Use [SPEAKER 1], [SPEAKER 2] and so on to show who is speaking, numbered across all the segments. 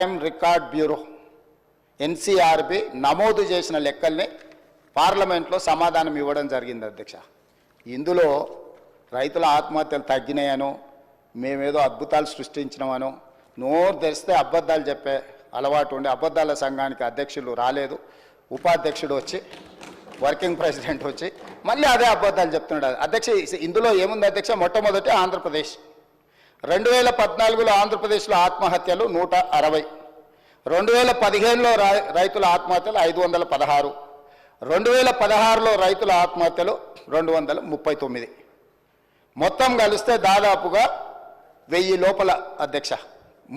[SPEAKER 1] Record bureau NCRB నమోదు చేసిన లెక్కల్ని పార్లమెంట్లో సమాధానం ఇవ్వడం జరిగింది అధ్యక్ష. ఇందులో రైతుల ఆత్మహత్యలు తగ్గినాయనో మేమేదో అద్భుతాలు సృష్టించినామనో నోరు తెరిస్తే అబద్ధాలు చెప్పే అలవాటు ఉండి అబద్ధాల సంఘానికి అధ్యక్షులు రాలేదు, ఉపాధ్యక్షుడు వచ్చి వర్కింగ్ ప్రెసిడెంట్ వచ్చి మళ్ళీ అదే అబద్ధాలు చెప్తున్నాడు అధ్యక్ష. ఇందులో ఏముంది అధ్యక్ష? మొట్టమొదటి ఆంధ్రప్రదేశ్ 2014లో ఆంధ్రప్రదేశ్లో ఆత్మహత్యలు 160, 2015లో రైతుల ఆత్మహత్యలు 516, 2016లో రైతుల ఆత్మహత్యలు 239, మొత్తం కలిస్తే దాదాపుగా 1000 లోపల అధ్యక్ష.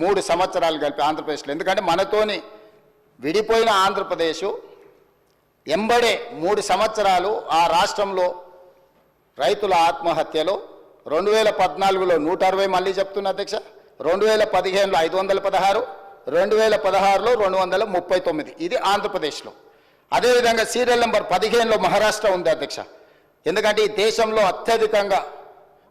[SPEAKER 1] 3 సంవత్సరాలు కలిపి ఆంధ్రప్రదేశ్లో. ఎందుకంటే మనతోని విడిపోయిన ఆంధ్రప్రదేశ్ ఎంబడే 3 సంవత్సరాలు ఆ రాష్ట్రంలో రైతుల ఆత్మహత్యలు 2014లో 160, మళ్ళీ చెప్తున్నా అధ్యక్ష, 2015లో 516, 2016లో 239. ఇది ఆంధ్రప్రదేశ్లో. అదేవిధంగా సీరియల్ నెంబర్ 15లో మహారాష్ట్ర ఉంది అధ్యక్ష. ఎందుకంటే ఈ దేశంలో అత్యధికంగా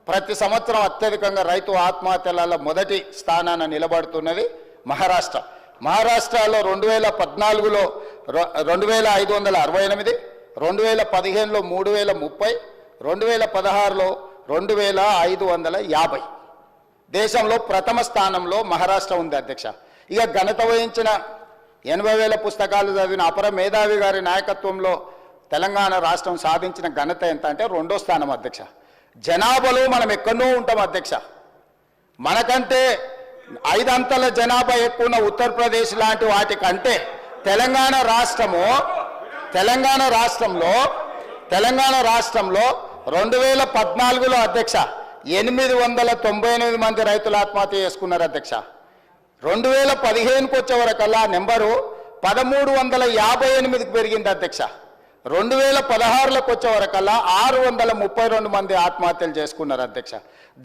[SPEAKER 1] ప్రతి సంవత్సరం అత్యధికంగా రైతు ఆత్మహత్యలలో మొదటి స్థానాన నిలబడుతున్నది మహారాష్ట్ర. మహారాష్ట్రలో 2014లో 2568, 2015లో 3030, 2016లో 2550. దేశంలో ప్రథమ స్థానంలో మహారాష్ట్ర ఉంది అధ్యక్ష. ఇక ఘనత వహించిన 80,000 పుస్తకాలు చదివిన అపర మేధావి గారి నాయకత్వంలో తెలంగాణ రాష్ట్రం సాధించిన ఘనత ఎంత అంటే 2వ స్థానం అధ్యక్ష. జనాభాలో మనం ఎక్కడో ఉంటాం అధ్యక్ష. మనకంటే 5 అంతల జనాభా ఎక్కువ ఉన్న ఉత్తరప్రదేశ్ లాంటి వాటికంటే తెలంగాణ రాష్ట్రంలో 2014లో అధ్యక్ష 898 మంది రైతులు ఆత్మహత్య చేసుకున్నారు అధ్యక్ష. 2015కు వచ్చే వరకల్లా నెంబరు 1358కి పెరిగింది అధ్యక్ష. 2016లోకి వచ్చే వరకల్లా 632 మంది ఆత్మహత్యలు చేసుకున్నారు అధ్యక్ష.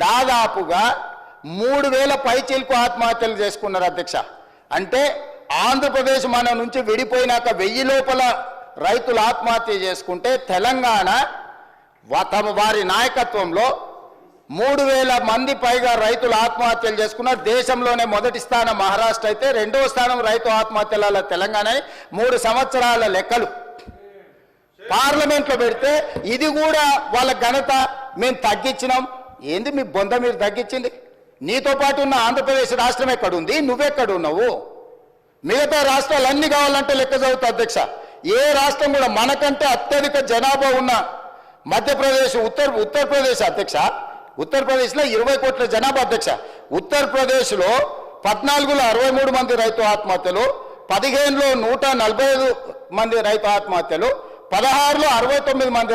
[SPEAKER 1] దాదాపుగా 3000 పైచీలకు ఆత్మహత్యలు చేసుకున్నారు అధ్యక్ష. అంటే ఆంధ్రప్రదేశ్ మన నుంచి విడిపోయినాక 1000 లోపల రైతులు ఆత్మహత్య చేసుకుంటే తెలంగాణ వారి నాయకత్వంలో 3000 మంది పైగా రైతులు ఆత్మహత్యలు చేసుకున్నారు. దేశంలోనే మొదటి స్థానం మహారాష్ట్ర అయితే 2వ స్థానం రైతు ఆత్మహత్యల తెలంగాణ. 3 సంవత్సరాల లెక్కలు పార్లమెంట్లో పెడితే ఇది కూడా వాళ్ళ ఘనత. మేము తగ్గించినాం. ఏంది మీ బొంద మీరు తగ్గించింది? నీతో పాటు ఉన్న ఆంధ్రప్రదేశ్ రాష్ట్రం ఎక్కడుంది? నువ్వెక్కడున్నావు? మిగతా రాష్ట్రాలు అన్ని కావాలంటే లెక్క చదువుతా అధ్యక్ష. ఏ రాష్ట్రం కూడా మనకంటే అత్యధిక జనాభా ఉన్న మధ్యప్రదేశ్, ఉత్తరప్రదేశ్ అధ్యక్ష. ఉత్తరప్రదేశ్లో 20 కోట్ల జనాభా అధ్యక్ష. ఉత్తరప్రదేశ్లో 14లో 63 మంది రైతు ఆత్మహత్యలు, 15లో 145 మంది రైతు ఆత్మహత్యలు, 16లో 69 మంది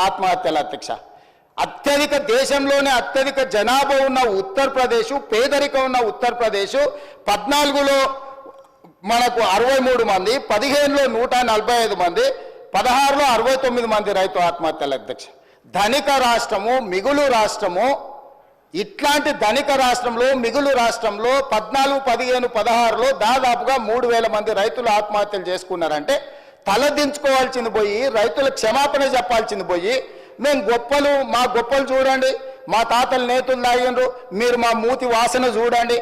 [SPEAKER 1] ఆత్మహత్యలు అధ్యక్ష. అత్యధిక దేశంలోనే అత్యధిక జనాభా ఉన్న ఉత్తరప్రదేశ్, పేదరికం ఉన్న ఉత్తరప్రదేశ్ 14లో మనకు 63 మంది, 15లో 145 మంది, 16లో 69 మంది రైతు ఆత్మహత్యలు అధ్యక్ష. ధనిక రాష్ట్రము, మిగులు రాష్ట్రము. ఇట్లాంటి ధనిక రాష్ట్రంలో, మిగులు రాష్ట్రంలో 14, 15, 16లో దాదాపుగా 3000 మంది రైతులు ఆత్మహత్యలు చేసుకున్నారంటే తలదించుకోవాల్సింది పోయి రైతులకు క్షమాపణ చెప్పాల్సింది పోయి మేము మా గొప్పలు చూడండి, మా తాతలు నేతులు తాగిండ్రు, మీరు మా మూతి వాసన చూడండి,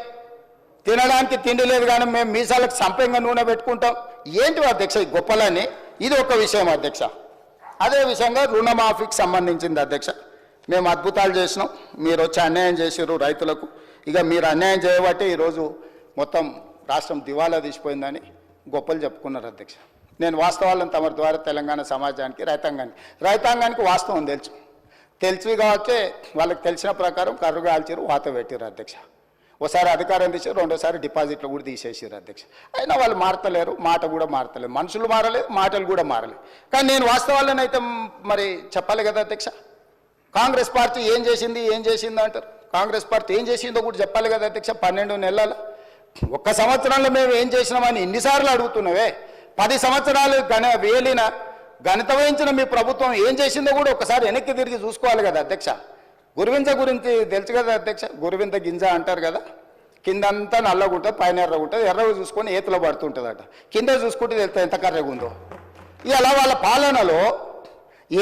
[SPEAKER 1] తినడానికి తిండి లేదు కానీ మేము మీసాలకు సంపెంగా నూనె పెట్టుకుంటాం. ఏంటి అధ్యక్ష ఈ గొప్పలని? ఇది ఒక విషయం అధ్యక్ష. అదే విషయంగా రుణమాఫీకి సంబంధించింది అధ్యక్ష. మేము అద్భుతాలు చేసినాం, మీరు వచ్చి అన్యాయం చేసారు రైతులకు. ఇక మీరు అన్యాయం చేయబట్టి ఈరోజు మొత్తం రాష్ట్రం దివాలా తీసిపోయిందని గొప్పలు చెప్పుకున్నారు అధ్యక్ష. నేను వాస్తవాలను తమ ద్వారా తెలంగాణ సమాజానికి, రైతాంగానికి వాస్తవం తెలుసు కాబట్టి వాళ్ళకి తెలిసిన ప్రకారం కర్రు కాల్చారు, వాత పెట్టారు అధ్యక్ష. ఒకసారి అధికారం తీసారు, రెండోసారి డిపాజిట్లు కూడా తీసేసారు అధ్యక్ష. అయినా వాళ్ళు మారతలేరు, మాట కూడా మారతలేదు. మనుషులు మారలేదు, మాటలు కూడా మారలేదు. కానీ నేను వాస్తవాలను అయితే మరి చెప్పాలి కదా అధ్యక్ష. కాంగ్రెస్ పార్టీ ఏం చేసింది అంటారు. కాంగ్రెస్ పార్టీ ఏం చేసిందో కూడా చెప్పాలి కదా అధ్యక్ష. 12 నెలల 1 సంవత్సరంలో మేము ఏం చేసినామని ఇన్నిసార్లు అడుగుతున్నావే. 10 సంవత్సరాలు ఘనత వహించిన మీ ప్రభుత్వం ఏం చేసిందో కూడా ఒకసారి వెనక్కి తిరిగి చూసుకోవాలి కదా అధ్యక్ష. గురువింజ గురించి తెలుసు కదా అధ్యక్ష. గురువింద గింజ అంటారు కదా. కిందంతా నల్లగా ఉంటుంది, పైన ఎర్రగా ఉంటుంది. ఎర్రగా చూసుకొని ఏతులో పడుతుంటుందట, కింద చూసుకుంటే తెలుస్తుంది ఎంత కర్రగా ఉందో. ఇలా వాళ్ళ పాలనలో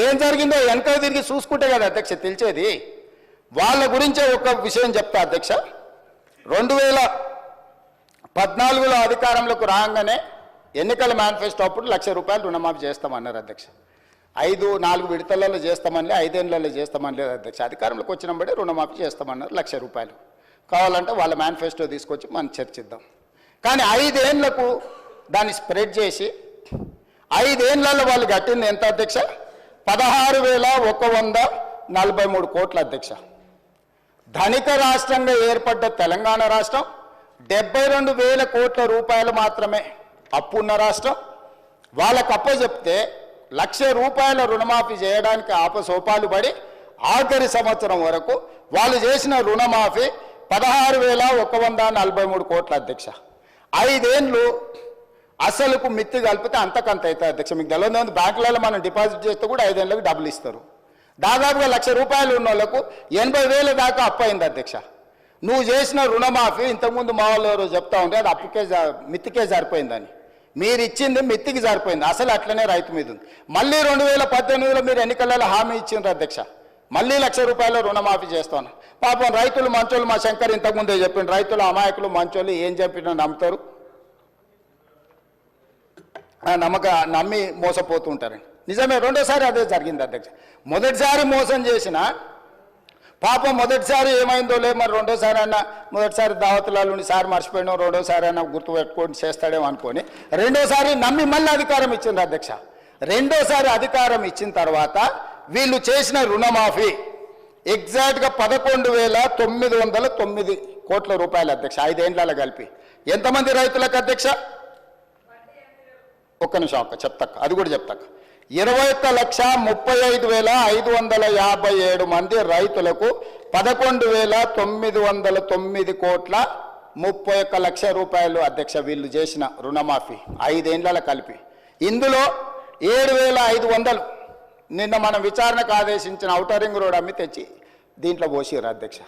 [SPEAKER 1] ఏం జరిగిందో వెనక తిరిగి చూసుకుంటే కదా అధ్యక్ష తెలిసేది. వాళ్ళ గురించే ఒక విషయం చెప్తా అధ్యక్ష. 14లో అధికారంలోకి రాగానే ఎన్నికల మేనిఫెస్టో అప్పుడు ₹1,00,000 రుణమాఫీ చేస్తామన్నారు అధ్యక్ష. 4 విడతలలో చేస్తామని 5 ఏళ్లలో చేస్తామని లేదు అధ్యక్ష. అధికారంలోకి వచ్చినప్పుడే రుణమాఫీ చేస్తామన్నారు ₹1,00,000. కావాలంటే వాళ్ళ మేనిఫెస్టో తీసుకొచ్చి మనం చర్చిద్దాం. కానీ 5 ఏళ్లకు దాన్ని స్ప్రెడ్ చేసి 5 ఏళ్లలో వాళ్ళు కట్టింది ఎంత అధ్యక్ష? 16,143 కోట్ల అధ్యక్ష. ధనిక రాష్ట్రంగా ఏర్పడ్డ తెలంగాణ రాష్ట్రం 72,000 కోట్ల రూపాయలు మాత్రమే అప్పున్న రాష్ట్రం. వాళ్ళకు అప్పచెప్తే ₹1,00,000 రుణమాఫీ చేయడానికి ఆపసోపాలు పడి ఆఖరి సంవత్సరం వరకు వాళ్ళు చేసిన రుణమాఫీ 16,143 కోట్ల అధ్యక్ష. 5 ఏళ్ళు అసలుకు మిత్తి కలిపితే అంతకంత అవుతుంది అధ్యక్ష. మీకు తెలియదు, బ్యాంకులలో మనం డిపాజిట్ చేస్తే కూడా 5 ఏళ్ళకి డబ్బులు ఇస్తారు. దాదాపుగా ₹1,00,000 ఉన్న వాళ్ళకు 80,000 దాకా అప్పు అయింది అధ్యక్ష. నువ్వు చేసిన రుణమాఫీ ఇంతకుముందు మా వాళ్ళు ఎవరు చెప్తా ఉంటే అది అప్పుకే మిత్తికే సరిపోయిందని. మీరు ఇచ్చింది మిత్తికి సరిపోయింది, అసలు అట్లనే రైతు మీద ఉంది. మళ్ళీ 2018లో మీరు ఎన్నికలలో హామీ ఇచ్చిండ్రు అధ్యక్ష, మళ్ళీ ₹1,00,000 రుణమాఫీ చేస్తాను. పాపం రైతులు మంచోళ్ళు, మా శంకర్ ఇంతకుముందే చెప్పిండు, రైతులు అమాయకులు మంచోళ్ళు, ఏం చెప్పినా నమ్ముతారు, నమ్మి మోసపోతూ ఉంటారండి. నిజమే, రెండోసారి అదే జరిగింది అధ్యక్ష. మొదటిసారి మోసం చేసిన పాపం మొదటిసారి ఏమైందో లేదు, మరి రెండోసారి అన్న మొదటిసారి దావతులలో సారి మర్చిపోయినా రెండోసారి అన్న గుర్తుపెట్టుకొని చేస్తాడేమో అనుకొని రెండోసారి నమ్మి మళ్ళీ అధికారం ఇచ్చింది అధ్యక్ష. రెండోసారి అధికారం ఇచ్చిన తర్వాత వీళ్ళు చేసిన రుణమాఫీ ఎగ్జాక్ట్గా 11,909 కోట్ల రూపాయలు అధ్యక్ష. 5 ఏళ్లలో కలిపి ఎంతమంది రైతులకు అధ్యక్ష? ఒక్క నిమిషం అక్క చెప్తాక, అది కూడా చెప్తాక. 21,35,557 మంది రైతులకు 11,909 కోట్ల 31 లక్షల రూపాయలు అధ్యక్ష వీళ్ళు చేసిన రుణమాఫీ 5 ఏళ్లలో కలిపి. ఇందులో 7,500 నిన్న మనం విచారణకు ఆదేశించిన ఔటర్ రింగ్ రోడ్ అమ్మి తెచ్చి దీంట్లో పోసిరు అధ్యక్ష.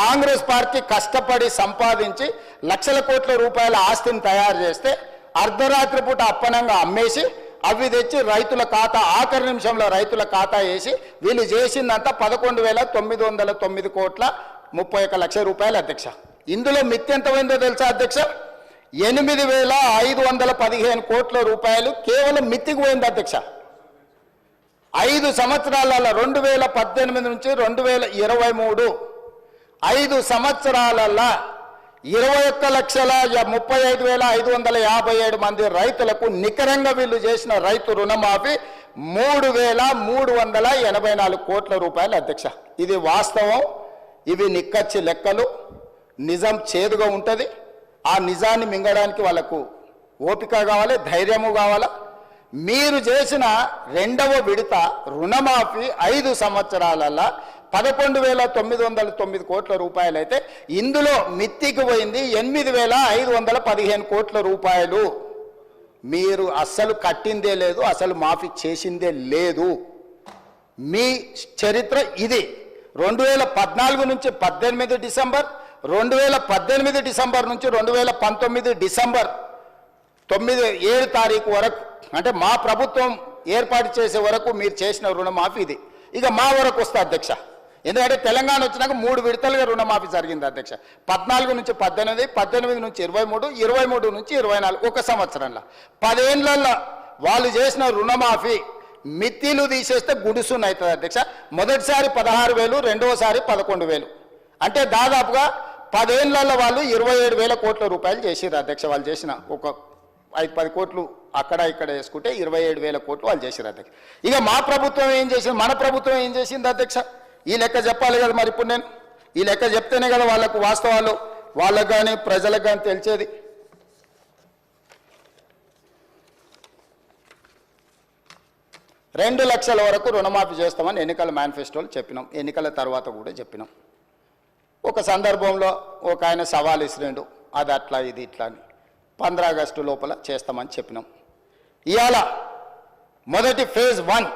[SPEAKER 1] కాంగ్రెస్ పార్టీ కష్టపడి సంపాదించి లక్షల కోట్ల రూపాయల ఆస్తిని తయారు చేస్తే అర్ధరాత్రి పూట అప్పనంగా అమ్మేసి అవి తెచ్చి రైతుల ఖాతా ఆఖరి నిమిషంలో రైతుల ఖాతా వేసి వీళ్ళు చేసిందంతా 11,909 కోట్ల 31 లక్షల రూపాయలు అధ్యక్ష. ఇందులో మిత్తి ఎంత పోయిందో తెలుసా అధ్యక్ష? 8,515 కోట్ల రూపాయలు కేవలం మిత్తికి పోయింది అధ్యక్ష. 5 సంవత్సరాలలో 2018 నుంచి 2023 5 సంవత్సరాలలో 21,35,557 మంది రైతులకు నికరంగా వీళ్ళు చేసిన రైతు రుణమాఫీ 3,384 కోట్ల రూపాయలు అధ్యక్ష. ఇది వాస్తవం, ఇవి నిక్కచ్చి లెక్కలు. నిజం చేదుగా ఉంటుంది, ఆ నిజాన్ని మింగడానికి వాళ్ళకు ఓపిక కావాలి, ధైర్యము కావాలా. మీరు చేసిన రెండవ విడత రుణమాఫీ 5 సంవత్సరాలలో 11,909 కోట్ల రూపాయలు అయితే ఇందులో మిత్తికి పోయింది 8,515 కోట్ల రూపాయలు. మీరు అస్సలు కట్టిందే లేదు, అసలు మాఫీ చేసిందే లేదు. మీ చరిత్ర ఇది. 2014 నుంచి 18 డిసెంబర్, 2018 డిసెంబర్ నుంచి 2019 డిసెంబర్ 7 తారీఖు వరకు, అంటే మా ప్రభుత్వం ఏర్పాటు చేసే వరకు మీరు చేసిన రుణమాఫీ ఇది. ఇక మా వరకు వస్తే అధ్యక్ష, ఎందుకంటే తెలంగాణ వచ్చినాక 3 విడతలుగా రుణమాఫీ జరిగింది అధ్యక్ష. 14 నుంచి 18, 18 నుంచి 23, 23 నుంచి 24, ఒక సంవత్సరంలో 10 ఏళ్లలో వాళ్ళు చేసిన రుణమాఫీ మిత్తిలు తీసేస్తే గుడుసున్న అవుతుంది అధ్యక్ష. మొదటిసారి 16,000, రెండోసారి 11,000, అంటే దాదాపుగా 10 ఏళ్లలో వాళ్ళు 27,000 కోట్ల రూపాయలు చేసిర్రు అధ్యక్ష. వాళ్ళు చేసిన ఒక 5-10 కోట్లు అక్కడ ఇక్కడ వేసుకుంటే 27,000 కోట్లు వాళ్ళు చేసిర్రు అధ్యక్ష. ఇక మా ప్రభుత్వం ఏం చేసింది, మన ప్రభుత్వం ఏం చేసింది అధ్యక్ష? ఈ లెక్క చెప్పాలి కదా. మరి ఇప్పుడు నేను ఈ లెక్క చెప్తేనే కదా వాళ్ళకు వాస్తవాలు, వాళ్ళకు కానీ ప్రజలకు కానీ తెలిసేది. రెండు లక్షల వరకు రుణమాఫీ చేస్తామని ఎన్నికల మేనిఫెస్టోలు చెప్పినాం, ఎన్నికల తర్వాత కూడా చెప్పినాం. ఒక సందర్భంలో ఒక ఆయన సవాల్ ఇసిరిండు, అది అట్లా ఇది ఇట్లా అని. 15 ఆగస్టు లోపల చేస్తామని చెప్పినాం. ఇవాళ మొదటి ఫేజ్ 1